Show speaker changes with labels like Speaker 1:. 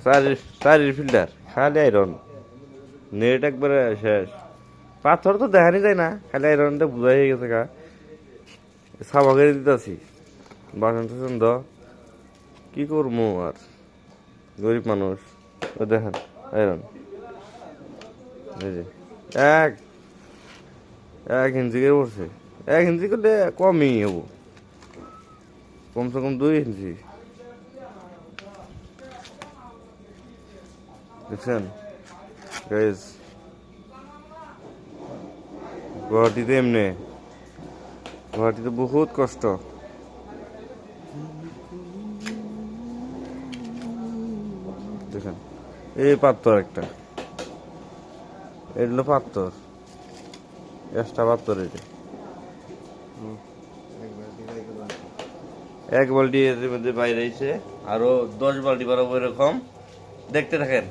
Speaker 1: চারির filter খালি iron net একবারে শেষ। পাথর তো দেখানি যায় না, খালি আয়রনটা বুঝাই হয়ে গেছে গা। সাবা করে দিতেছি বাসন টাসন দ, কি করবো আর, গরিব মানুষ। ও দেখেন আয়রন, এই যে এক এক ইঞ্চি করে পড়ছে। 1 ইঞ্চি করলে কমই হবো, কমসে কম 2 ইঞ্চি। দেখছেন গাইস, গুয়াহাটিতে এমনি, গুয়াহাটিতে বহুত কষ্ট। দেখেন এই পাথর একটা, এগুলো পাথর, এক্সট্রা পাথর। এটা এক বালতি এর মধ্যে বাইরে আইছে, আরো 10 বালতি বারো এরকম। দেখতে থাকেন।